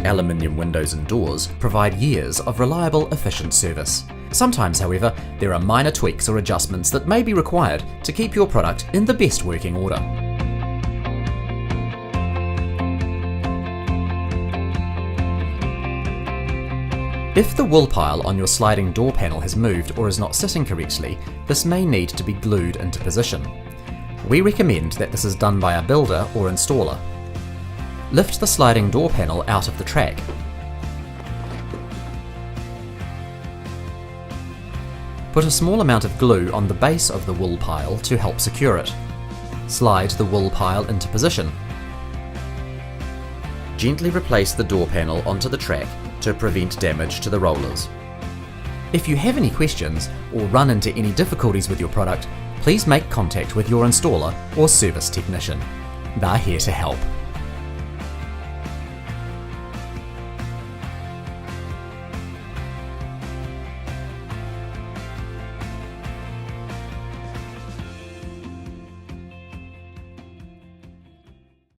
aluminium windows and doors provide years of reliable, efficient service. Sometimes, however, there are minor tweaks or adjustments that may be required to keep your product in the best working order. If the Woolpile on your sliding door panel has moved or is not sitting correctly, this may need to be glued into position. We recommend that this is done by a builder or installer. Lift the sliding door panel out of the track. Put a small amount of glue on the base of the Woolpile to help secure it. Slide the Woolpile into position. Gently replace the door panel onto the track to prevent damage to the rollers. If you have any questions or run into any difficulties with your product, please make contact with your installer or service technician. They're here to help.